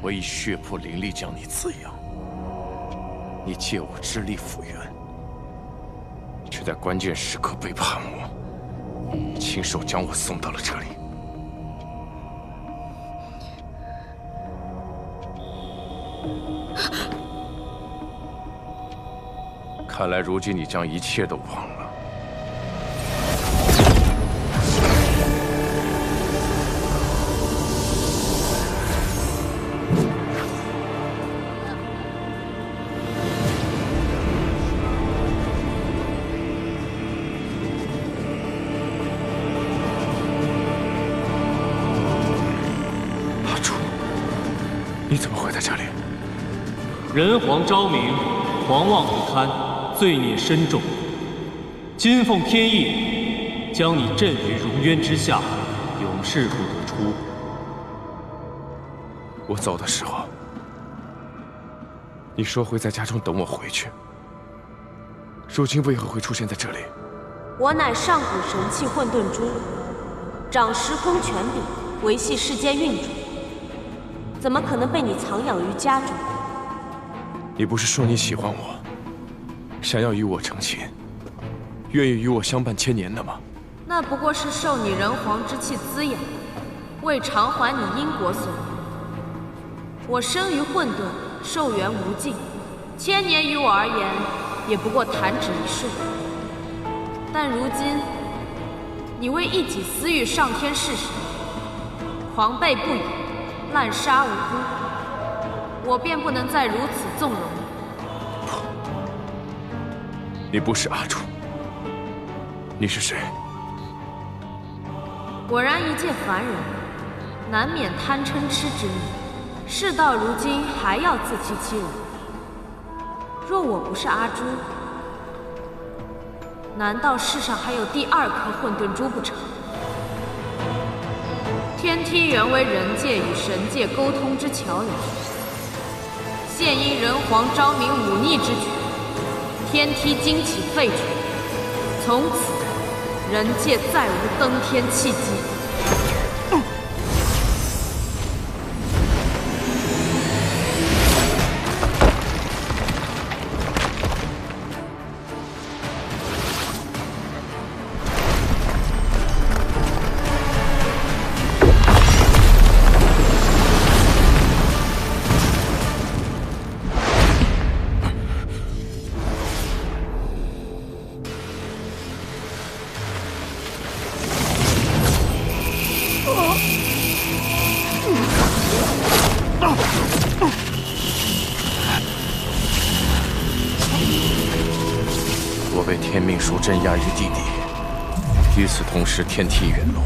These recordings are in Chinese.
我以血魄灵力将你滋养，你借我之力复原，却在关键时刻背叛我，亲手将我送到了这里。看来如今你将一切都忘了。 你怎么会在这里？人皇昭明，狂妄不堪，罪孽深重。今奉天意，将你镇于熔渊之下，永世不得出。我走的时候，你说会在家中等我回去。如今为何会出现在这里？我乃上古神器混沌珠，掌时空权柄，维系世间运转。 怎么可能被你藏养于家中？你不是说你喜欢我，想要与我成亲，愿意与我相伴千年的吗？那不过是受你人皇之气滋养，为偿还你因果所为。我生于混沌，寿元无尽，千年于我而言也不过弹指一瞬。但如今，你为一己私欲上天试神，狂悖不已。 滥杀无辜，我便不能再如此纵容你。不，你不是阿朱，你是谁？果然一介凡人，难免贪嗔痴之念。事到如今，还要自欺欺人。若我不是阿朱，难道世上还有第二颗混沌珠不成？ 天梯原为人界与神界沟通之桥梁，现因人皇昭明忤逆之举，天梯惊起废绝，从此人界再无登天契机。我被天命书镇压于地底，与此同时，天梯陨落，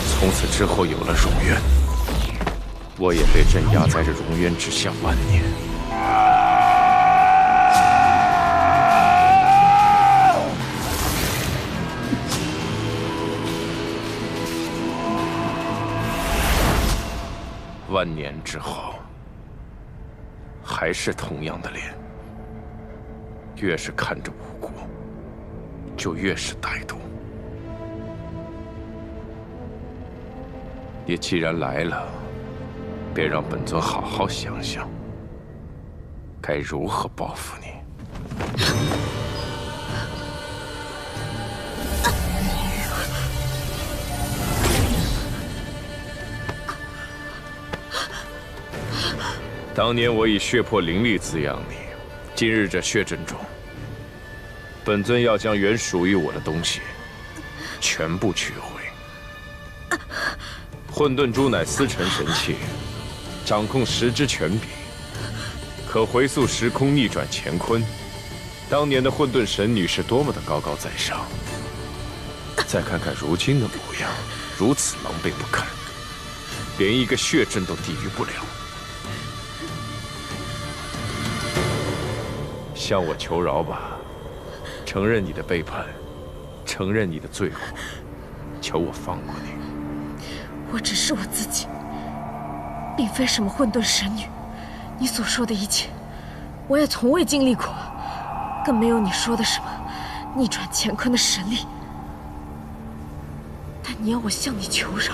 从此之后有了熔渊，我也被镇压在这熔渊之下万年。万年之后，还是同样的脸。 越是看着无辜，就越是歹毒。也既然来了，便让本尊好好想想，该如何报复你。当年我以血魄灵力滋养你。 今日这血阵中，本尊要将原属于我的东西全部取回。混沌珠乃司辰神器，掌控时之权柄，可回溯时空，逆转乾坤。当年的混沌神女是多么的高高在上，再看看如今的模样，如此狼狈不堪，连一个血阵都抵御不了。 向我求饶吧，承认你的背叛，承认你的罪过，求我放过你。我只是我自己，并非什么混沌神女。你所说的一切，我也从未经历过，更没有你说的什么逆转乾坤的神力。但你要我向你求饶，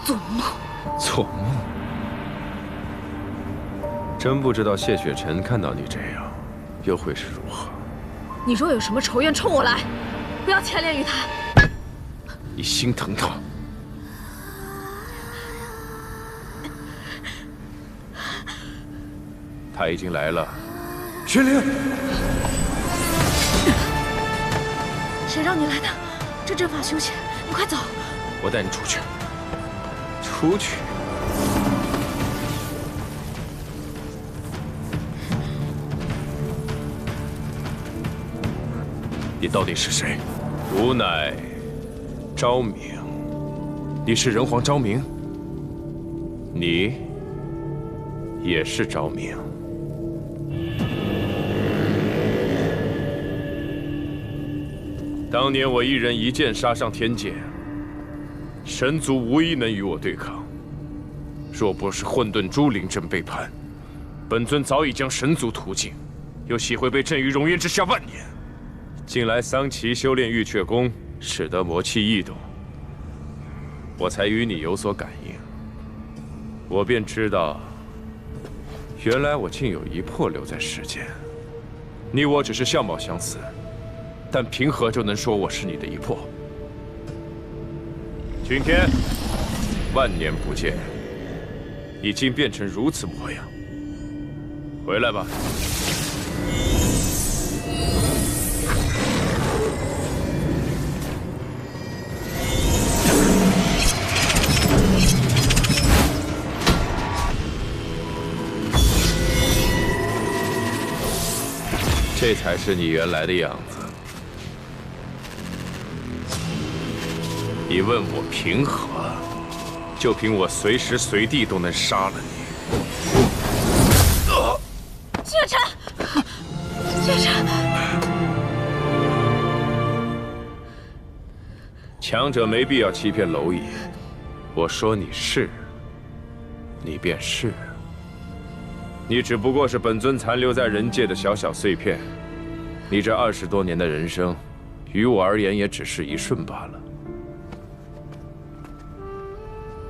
做梦！做梦。真不知道谢雪晨看到你这样，又会是如何。你若有什么仇怨，冲我来，不要牵连于他。你心疼他。 他已经来了，雪莲，谁让你来的？这阵法凶险，你快走！我带你出去。出去？你到底是谁？吾乃昭明。你是人皇昭明？你也是昭明？ 当年我一人一剑杀上天界，神族无一能与我对抗。若不是混沌朱灵阵背叛，本尊早已将神族屠尽，又岂会被镇于熔渊之下万年？近来桑奇修炼玉阙功，使得魔气异动，我才与你有所感应。我便知道，原来我竟有一魄留在世间。你我只是相貌相似。 但凭何就能说我是你的一魄？君天，万年不见，你竟变成如此模样。回来吧。这才是你原来的样子。 你问我凭何？就凭我随时随地都能杀了你。谢晨，谢晨，强者没必要欺骗蝼蚁。我说你是，你便是。你只不过是本尊残留在人界的小小碎片。你这20多年的人生，于我而言也只是一瞬罢了。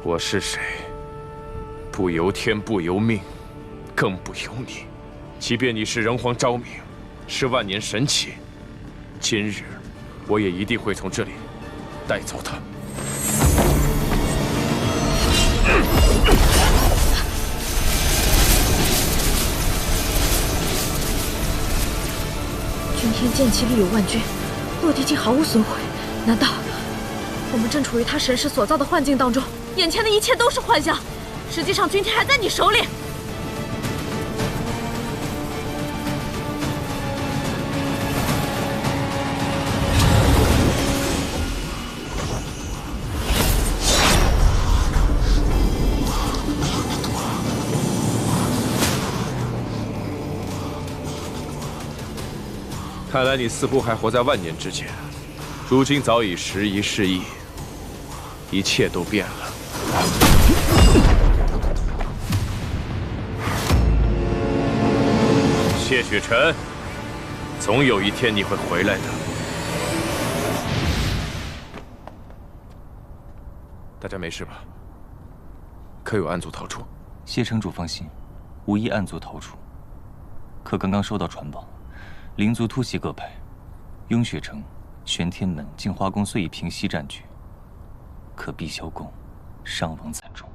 我是谁？不由天，不由命，更不由你。即便你是人皇昭明，是万年神奇，今日我也一定会从这里带走他。君天剑气力有万钧，落地竟毫无损毁，难道我们正处于他神识所造的幻境当中？ 眼前的一切都是幻象，实际上君天还在你手里。看来你似乎还活在万年之前，如今早已时移世易，一切都变了。 谢雪晨，总有一天你会回来的。大家没事吧？可有暗族逃出？谢城主放心，无一暗族逃出。可刚刚收到传报，灵族突袭各派，雍雪城、玄天门、镜花宫虽已平息战局，可碧霄宫伤亡惨重。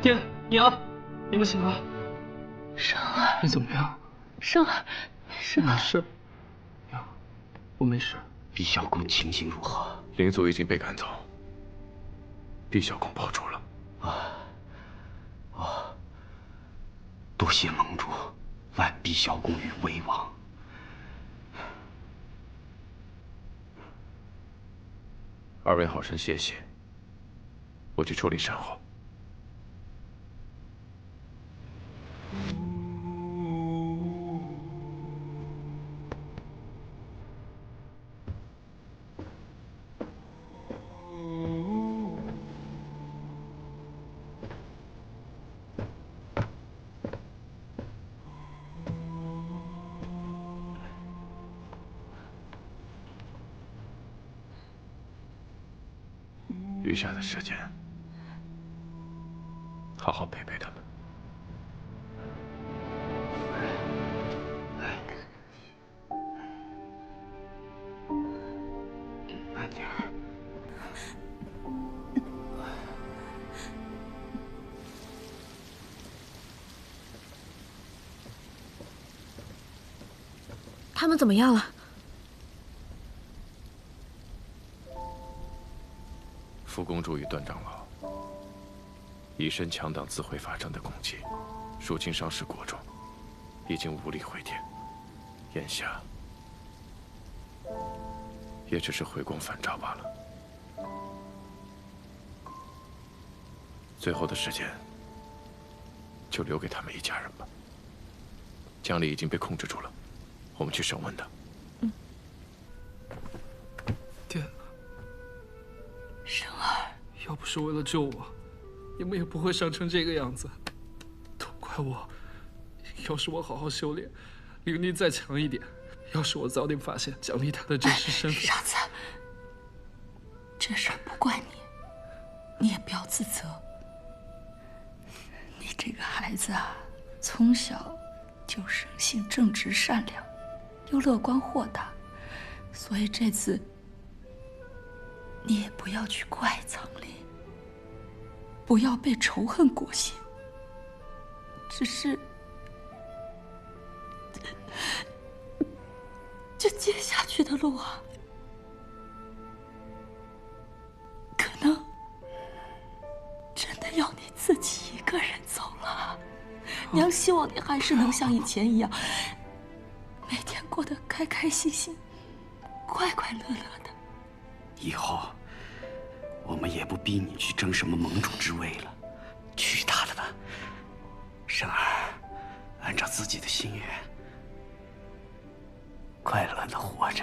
天，你啊，你不行了。生儿，你怎么样？生儿，生儿，是。呀，我没事。碧霄宫情形如何？灵族已经被赶走，碧霄宫保住了。多谢盟主，挽碧霄宫于危亡。二位好生歇歇，我去处理善后。余下的时间，好好陪陪他们。慢点儿。他们怎么样了？福公主与段长老以身强挡自毁法阵的攻击，如今伤势过重，已经无力回天。眼下也只是回光返照罢了。最后的时间就留给他们一家人吧。江离已经被控制住了，我们去审问他。天哪！生儿，要不是为了救我，你们也不会伤成这个样子。都怪我，要是我好好修炼，灵力再强一点，要是我早点发现蒋丽她的真实身份，傻子，这事儿不怪你，你也不要自责。你这个孩子啊，从小就生性正直善良，又乐观豁达，所以这次你也不要去怪苍林，不要被仇恨裹挟，只是这接下去的路啊，可能真的要你自己一个人走了。娘希望你还是能像以前一样，每天过得开开心心、快快乐乐的。以后我们也不逼你去争什么盟主之位了，去他的吧，生儿，按照自己的心愿，快乐的活着。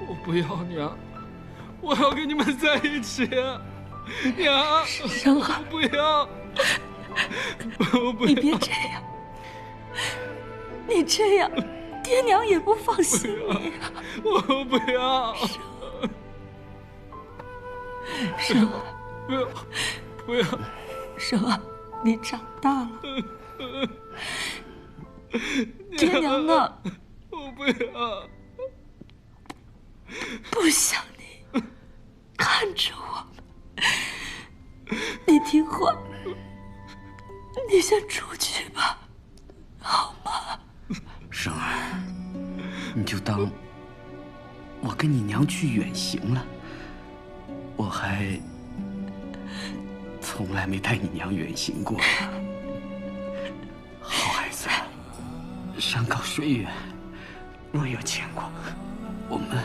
我不要娘，我要跟你们在一起，娘，生儿，我不要，我不要，你别这样，你这样，爹娘也不放心你啊。我不要，生儿，不要，不要，生儿，你长大了，爹娘呢？我不要，不想你看着我们，你听话，你先出去吧，好吗？生儿，你就当我跟你娘去远行了，我还从来没带你娘远行过。好孩子，山高水远，若有牵挂，我们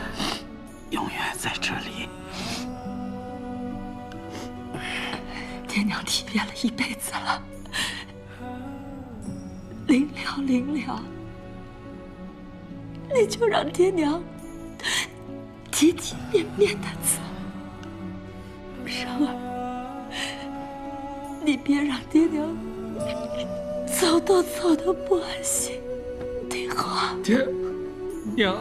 永远在这里。爹娘体面了一辈子了，临了临了，你就让爹娘体体面面的走。生儿，你别让爹娘走得不安心，听话。爹，娘。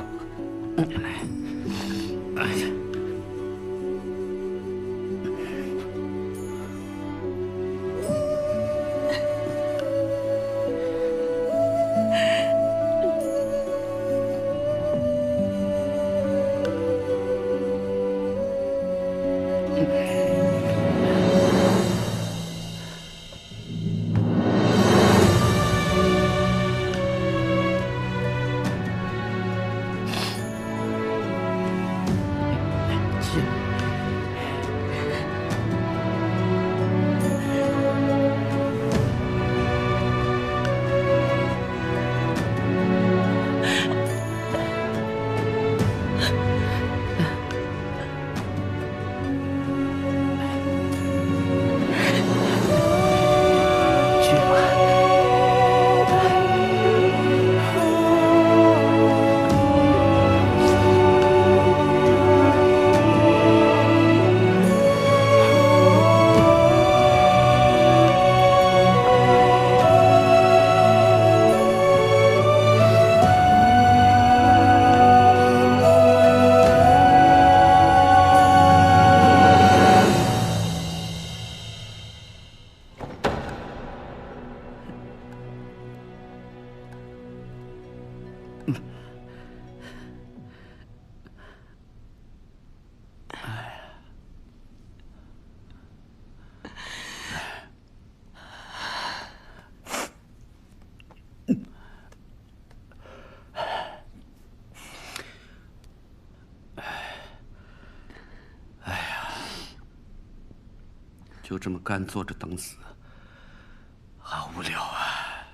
就这么干坐着等死，好无聊啊！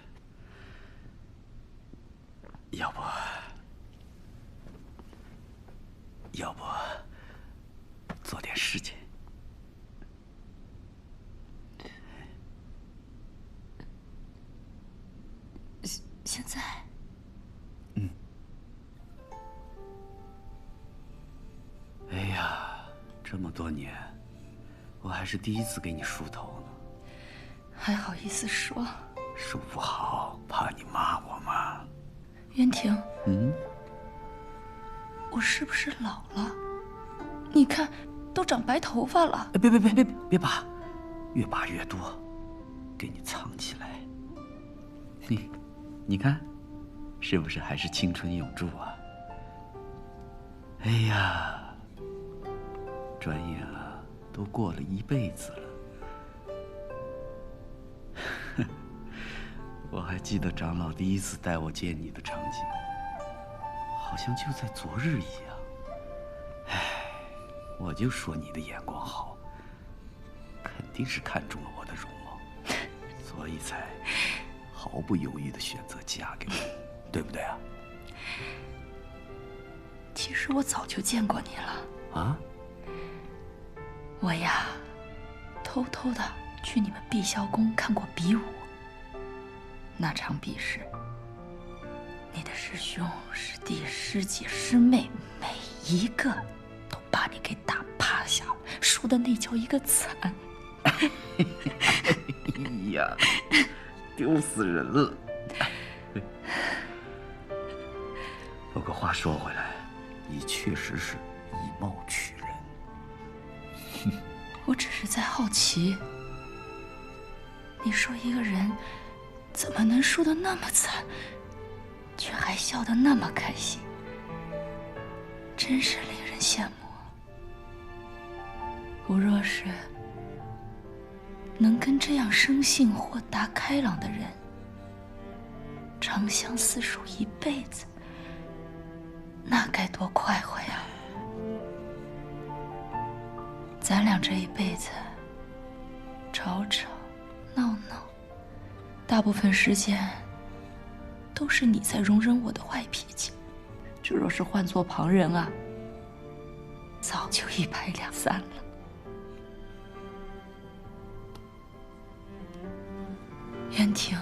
要不做点事情？现在？哎呀，这么多年。 我还是第一次给你梳头呢，还好意思说？梳不好，怕你骂我吗？渊庭，我是不是老了？你看，都长白头发了。别拔，越拔越多，给你藏起来。你看，是不是还是青春永驻啊？哎呀，转眼啊。 都过了一辈子了，我还记得长老第一次带我见你的场景，好像就在昨日一样。唉，我就说你的眼光好，肯定是看中了我的容貌，所以才毫不犹豫地选择嫁给我，对不对啊？其实我早就见过你了。啊？ 我呀，偷偷的去你们碧霄宫看过比武。那场比试，你的师兄、师弟、师姐、师妹，每一个都把你给打趴下了，输的那叫一个惨。哎呀，丢死人了！不过话说回来，你确实是以貌取人。 我只是在好奇，你说一个人怎么能输得那么惨，却还笑得那么开心，真是令人羡慕。我若是能跟这样生性豁达开朗的人长相厮守一辈子，那该多快活呀！ 咱俩这一辈子，吵吵闹闹，大部分时间都是你在容忍我的坏脾气。这若是换做旁人啊，早就一拍两散了。渊庭，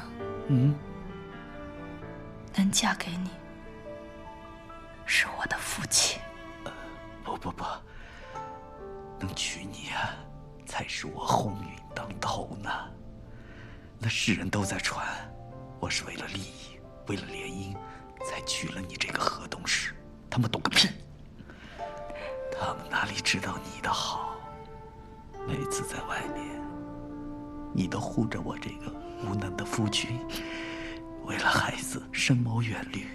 能嫁给你，是我的福气。不。 能娶你啊，才是我鸿运当头呢。那世人都在传，我是为了利益，为了联姻，才娶了你这个河东狮。他们懂个屁！他们哪里知道你的好？每次在外面，你都护着我这个无能的夫君，为了孩子深谋远虑。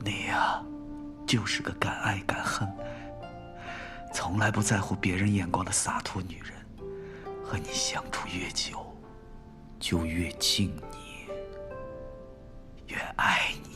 你呀，就是个敢爱敢恨。 从来不在乎别人眼光的洒脱女人，和你相处越久，就越敬你，越爱你。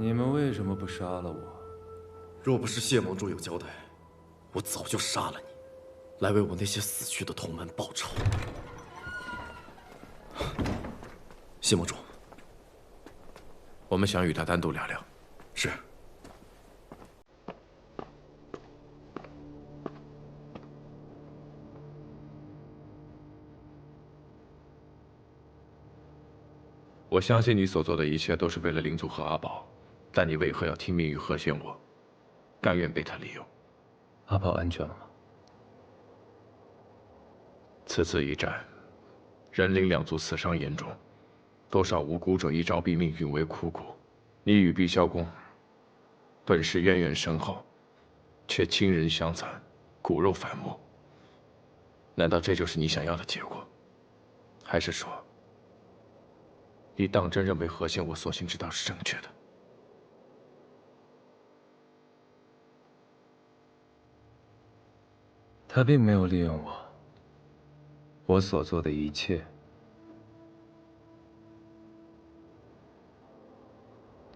你们为什么不杀了我？若不是谢盟主有交代，我早就杀了你，来为我那些死去的同门报仇。谢盟主，我们想与他单独聊聊。是。我相信你所做的一切都是为了灵族和阿宝，但你为何要听命于何仙我，甘愿被他利用？阿宝安全了吗？此次一战，人灵两族死伤严重，多少无辜者一朝毙命，殒为枯骨。你与碧霄宫本是渊源深厚，却亲人相残，骨肉反目。难道这就是你想要的结果？还是说，你当真认为何仙我所行之道是正确的？他并没有利用我，我所做的一切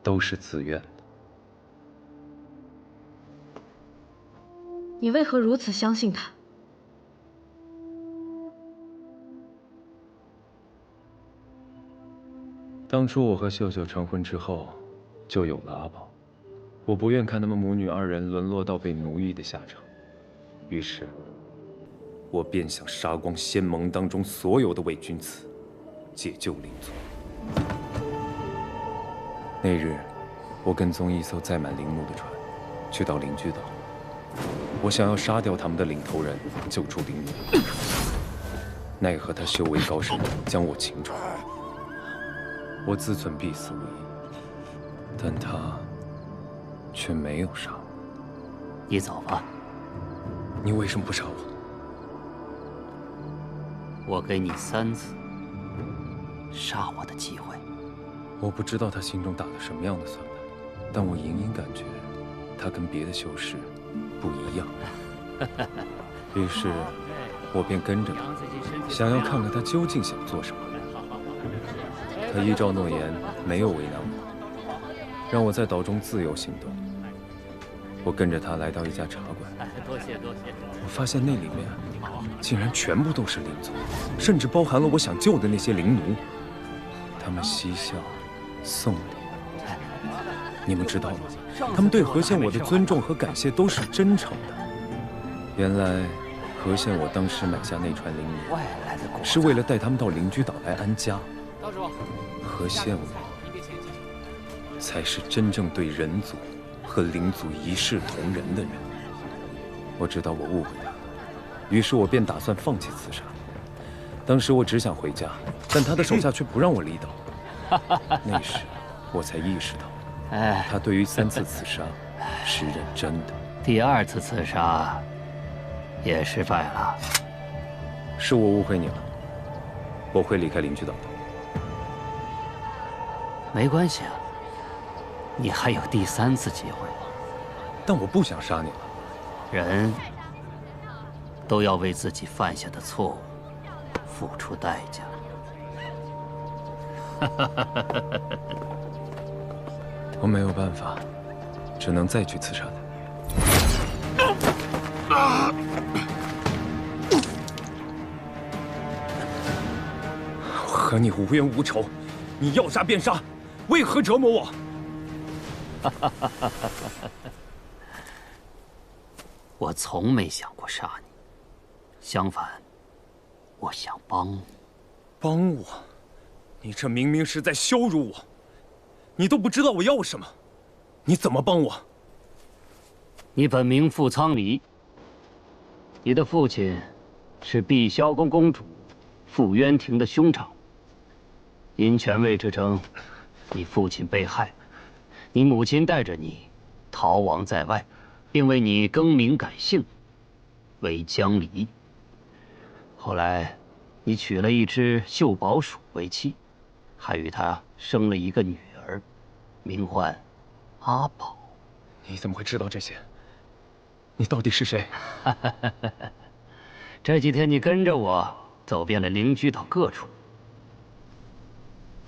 都是自愿的。你为何如此相信他？当初我和秀秀成婚之后，就有了阿宝。我不愿看他们母女二人沦落到被奴役的下场，于是，我便想杀光仙盟当中所有的伪君子，解救灵族。那日，我跟踪一艘载满灵奴的船，去到灵居岛。我想要杀掉他们的领头人，救出灵奴。奈何他修为高深，将我擒住。我自忖必死无疑，但他却没有杀我。你走吧。你为什么不杀我？我给你3次杀我的机会。我不知道他心中打了什么样的算盘，但我隐隐感觉他跟别的修士不一样。于是，我便跟着他，想要看看他究竟想做什么。他依照诺言，没有为难我，让我在岛中自由行动。我跟着他来到一家茶馆，多谢。我发现那里面竟然全部都是灵族，甚至包含了我想救的那些灵奴。他们嬉笑，送礼。你们知道吗？他们对何仙我的尊重和感谢都是真诚的。原来，何仙我当时买下那船灵奴，是为了带他们到灵居岛来安家。何仙我才是真正对人族和灵族一视同仁的人。我知道我误会他了，于是我便打算放弃刺杀。当时我只想回家，但他的手下却不让我离岛。那时我才意识到，他对于3次刺杀是认真的。第2次刺杀也失败了。是我误会你了，我会离开灵居岛的。没关系啊，你还有第3次机会。但我不想杀你了。人都要为自己犯下的错误付出代价。我没有办法，只能再去刺杀他。我和你无冤无仇，你要杀便杀，为何折磨我？我从没想过杀你，相反，我想帮你。帮我？你这明明是在羞辱我！你都不知道我要什么，你怎么帮我？你本名傅苍离，你的父亲是碧霄宫公主傅渊庭的兄长。因权位之争，你父亲被害，你母亲带着你逃亡在外，并为你更名改姓为江离。后来，你娶了一只秀宝鼠为妻，还与她生了一个女儿，名唤阿宝。你怎么会知道这些？你到底是谁？这几天你跟着我走遍了灵居岛各处，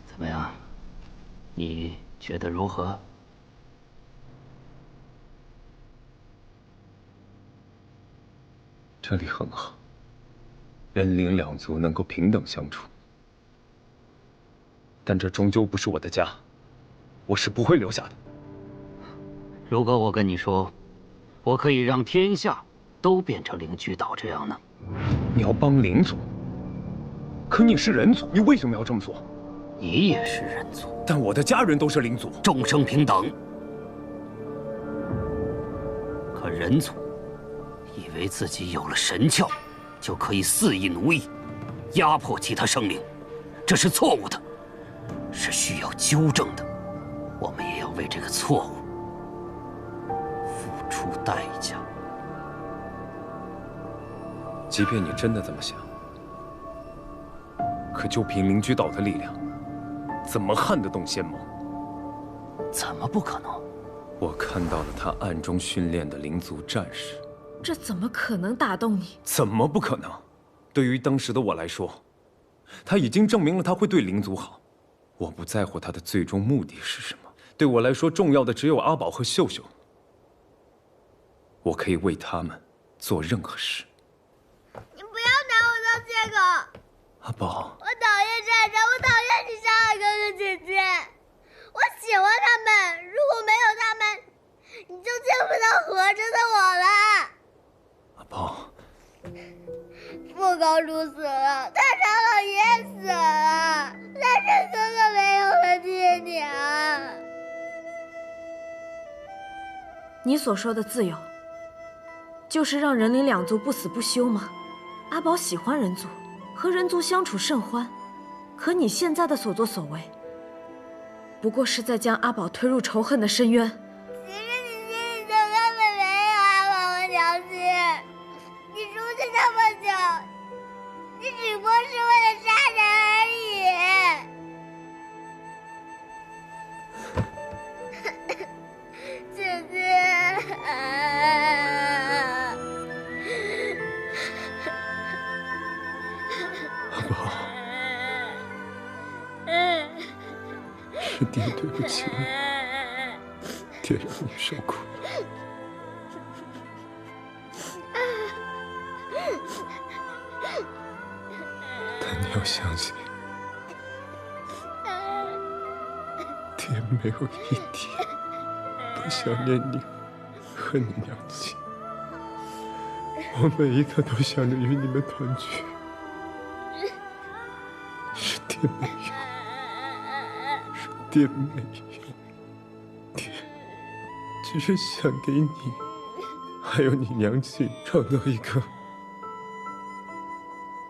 怎么样？你觉得如何？这里很好，人灵两族能够平等相处。但这终究不是我的家，我是不会留下的。如果我跟你说，我可以让天下都变成灵居岛这样呢？你要帮灵族，可你是人族，你为什么要这么做？你也是人族，但我的家人都是灵族，众生平等。可人族以为自己有了神窍，就可以肆意奴役、压迫其他生灵，这是错误的，是需要纠正的。我们也要为这个错误付出代价。即便你真的这么想，可就凭灵居岛的力量，怎么撼得动仙盟？怎么不可能？我看到了他暗中训练的灵族战士，这怎么可能打动你？怎么不可能？对于当时的我来说，他已经证明了他会对灵族好。我不在乎他的最终目的是什么，对我来说重要的只有阿宝和秀秀。我可以为他们做任何事。你不要拿我当借口！阿宝，我讨厌战争，我讨厌你杀了哥哥姐姐。我喜欢他们，如果没有他们，你就见不到活着的我了。阿宝，傅公主死了，大长老也死了，但是哥哥没有了爹娘。你所说的自由，就是让人灵两族不死不休吗？阿宝喜欢人族，和人族相处甚欢，可你现在的所作所为，不过是在将阿宝推入仇恨的深渊。其实你心里就根本没有阿宝和娘亲，你出去那么久，你只不过是为了杀人而已。姐姐，阿宝，是爹对不起你，爹让你受苦了。但你要相信，爹没有一天不想念你和你娘亲。我每一刻都想着与你们团聚，是爹没有，是爹没有，爹只是想给你还有你娘亲创造一个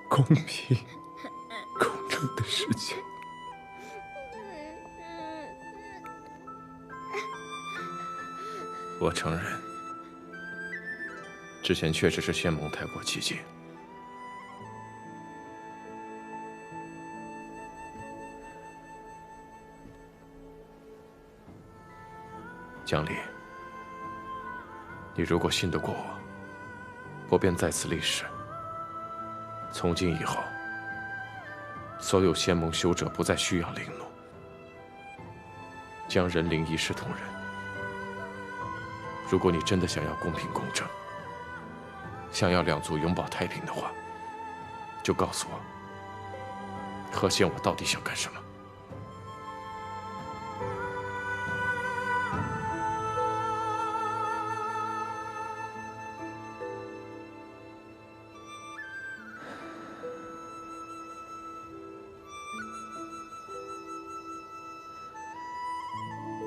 公平公正的世界。我承认，之前确实是仙盟太过激进。江离，你如果信得过我，我便在此立誓，从今以后，所有仙盟修者不再需要灵奴，将人灵一视同仁。如果你真的想要公平公正，想要两族永保太平的话，就告诉我，何仙我到底想干什么？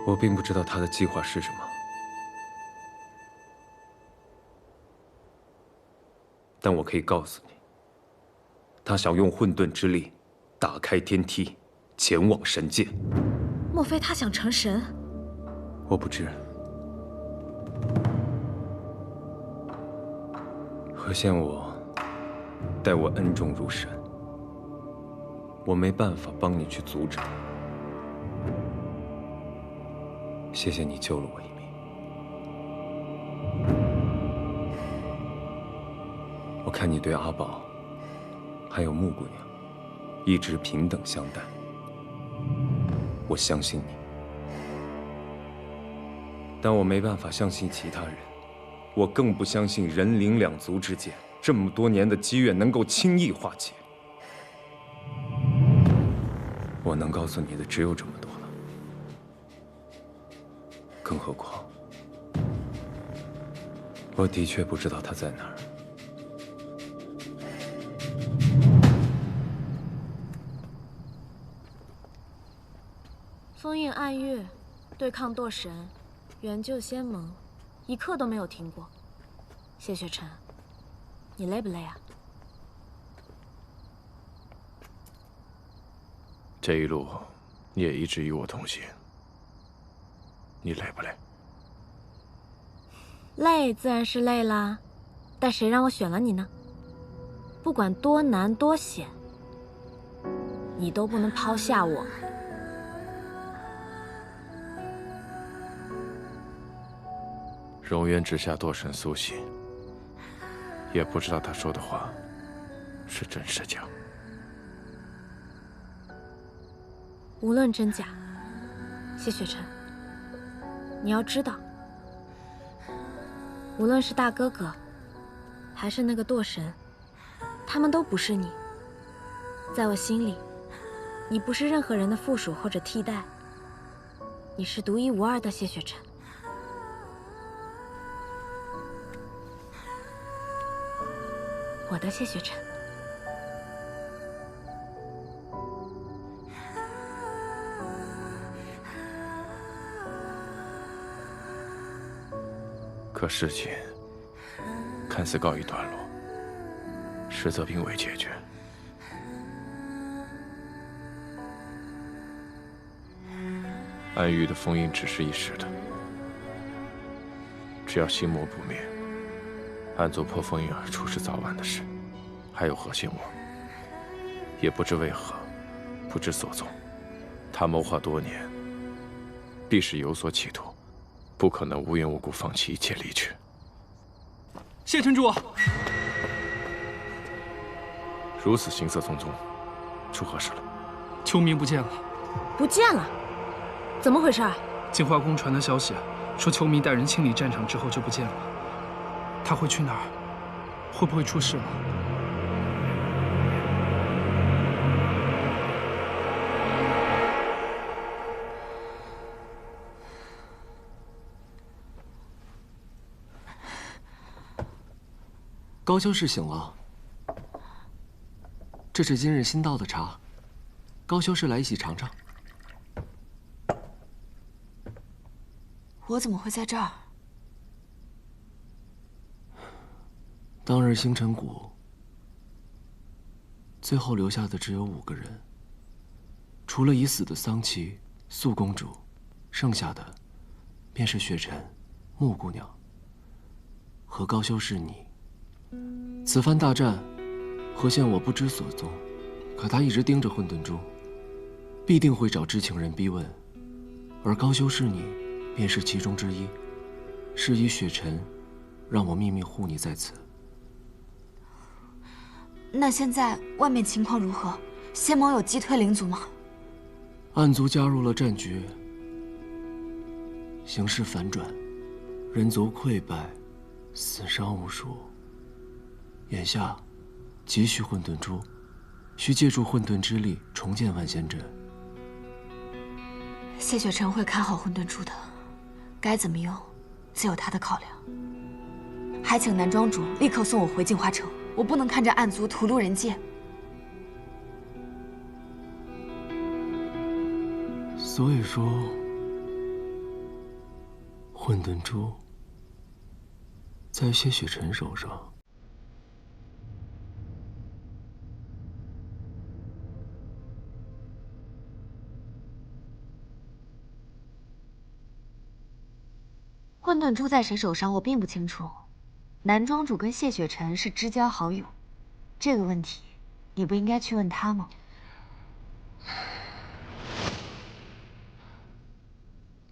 我并不知道他的计划是什么，但我可以告诉你，他想用混沌之力打开天梯，前往神界。莫非他想成神？我不知。何仙我待我恩重如山，我没办法帮你去阻止。谢谢你救了我一命。我看你对阿宝，还有木姑娘，一直平等相待。我相信你，但我没办法相信其他人。我更不相信人灵两族之间这么多年的积怨能够轻易化解。我能告诉你的只有这么多了，更何况，我的确不知道他在哪儿。封印暗月，对抗堕神，援救仙盟，一刻都没有停过。谢雪晨，你累不累啊？这一路，你也一直与我同行，你累不累？累自然是累啦，但谁让我选了你呢？不管多难多险，你都不能抛下我。荣渊之下堕神苏醒，也不知道他说的话是真是假。无论真假，谢雪晨，你要知道，无论是大哥哥，还是那个堕神，他们都不是你。在我心里，你不是任何人的附属或者替代，你是独一无二的谢雪晨。我的谢雪晨。可事情看似告一段落，实则并未解决。暗域的封印只是一时的，只要心魔不灭，暗族破封印而出是早晚的事。还有何仙王，也不知为何，不知所踪。他谋划多年，必是有所企图，不可能无缘无故放弃一切离去。谢城主，如此行色匆匆，出何事了？秋明不见了。不见了？怎么回事啊？净化宫传的消息说，秋明带人清理战场之后就不见了。他会去哪儿？会不会出事了？高修士醒了，这是今日新倒的茶，高修士来一起尝尝。我怎么会在这儿？当日星辰谷，最后留下的只有5个人，除了已死的桑琪、素公主，剩下的便是雪晨、木姑娘和高修士你。此番大战，何县我不知所踪，可他一直盯着混沌珠，必定会找知情人逼问，而高修士你便是其中之一。是以雪晨让我秘密护你在此。那现在外面情况如何？仙盟有击退灵族吗？暗族加入了战局，形势反转，人族溃败，死伤无数。眼下急需混沌珠，需借助混沌之力重建万仙阵。谢雪晨会看好混沌珠的，该怎么用，自有他的考量。还请南庄主立刻送我回镜花城，我不能看着暗族屠戮人界。所以说，混沌珠在谢雪晨手上。混沌珠在谁手上，我并不清楚。南庄主跟谢雪晨是知交好友，这个问题你不应该去问他吗？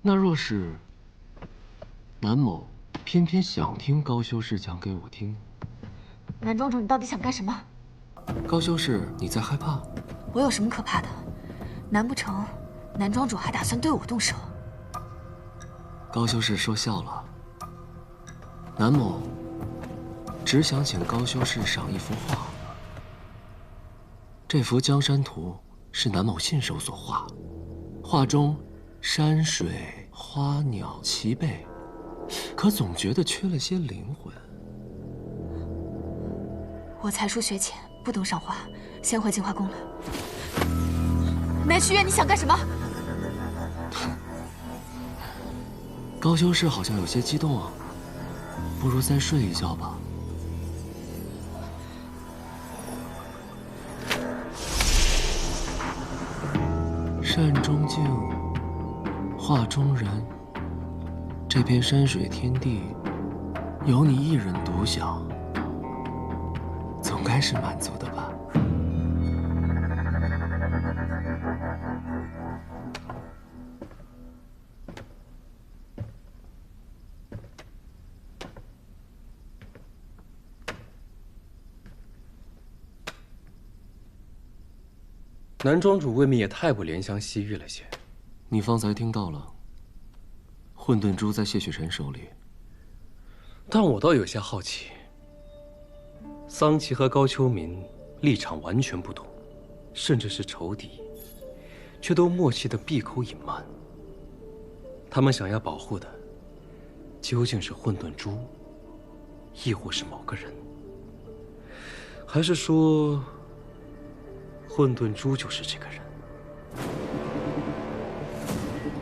那若是南某偏偏想听高修士讲给我听，南庄主，你到底想干什么？高修士，你在害怕？我有什么可怕的？难不成南庄主还打算对我动手？高修士说笑了。南某只想请高修士赏一幅画。这幅江山图是南某信手所画，画中山水、花鸟齐备，可总觉得缺了些灵魂。我才疏学浅，不懂赏画，先回净华宫了。南虚渊，你想干什么？高修士好像有些激动啊，不如再睡一觉吧。善中静，画中人。这片山水天地，有你一人独享，总该是满足的吧。南庄主未免也太不怜香惜玉了些。你方才听到了，混沌珠在谢雪晨手里。但我倒有些好奇，桑琪和高秋明立场完全不同，甚至是仇敌，却都默契地闭口隐瞒。他们想要保护的，究竟是混沌珠，亦或是某个人？还是说，混沌珠就是这个人？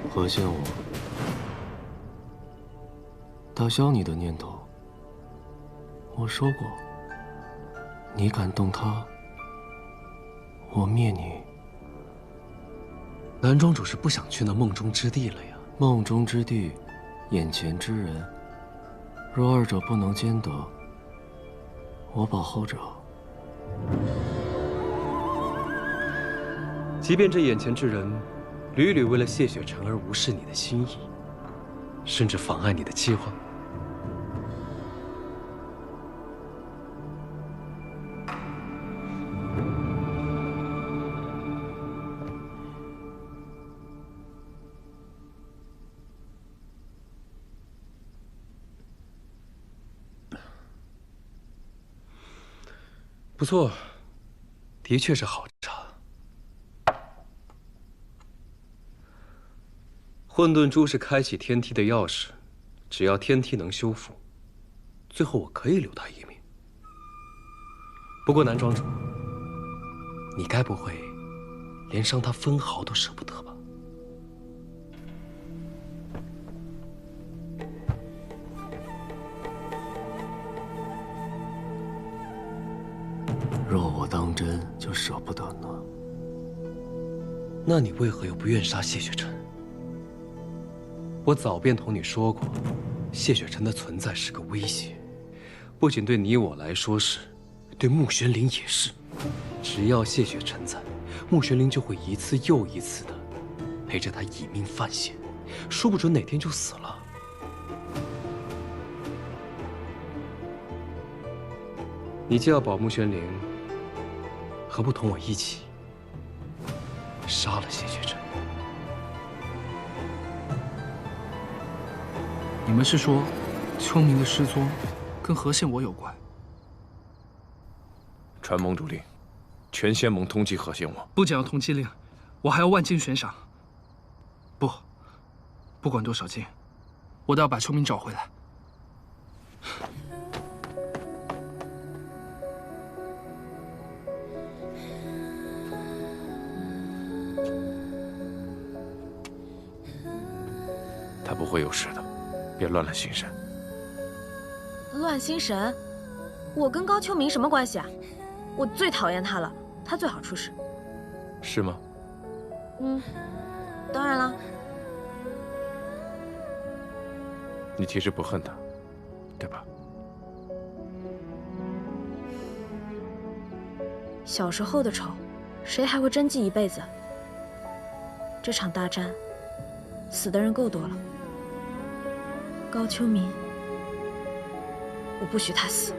何仙武，打消你的念头。我说过，你敢动他，我灭你。南庄主是不想去那梦中之地了呀？梦中之地，眼前之人，若二者不能兼得，我保后者。即便这眼前之人屡屡为了谢雪晨而无视你的心意，甚至妨碍你的计划，不错，的确是好茶。混沌珠是开启天梯的钥匙，只要天梯能修复，最后我可以留他一命。不过南庄主，你该不会连伤他分毫都舍不得吧？若我当真就舍不得呢？那你为何又不愿杀谢雪晨？我早便同你说过，谢雪晨的存在是个威胁，不仅对你我来说是，对穆玄灵也是。只要谢雪晨在，穆玄灵就会一次又一次的陪着他以命犯险，说不准哪天就死了。你既要保穆玄灵，何不同我一起杀了谢雪晨？你们是说，秋明的失踪跟何县我有关？传盟主令，全仙盟通缉何县我。不仅要通缉令，我还要万金悬赏。不管多少金，我都要把秋明找回来。他不会有事的，别乱了心神。乱心神？我跟高秋明什么关系啊？我最讨厌他了，他最好出事。是吗？当然了。你其实不恨他，对吧？小时候的仇，谁还会真记一辈子？这场大战，死的人够多了。高秋明，我不许他死。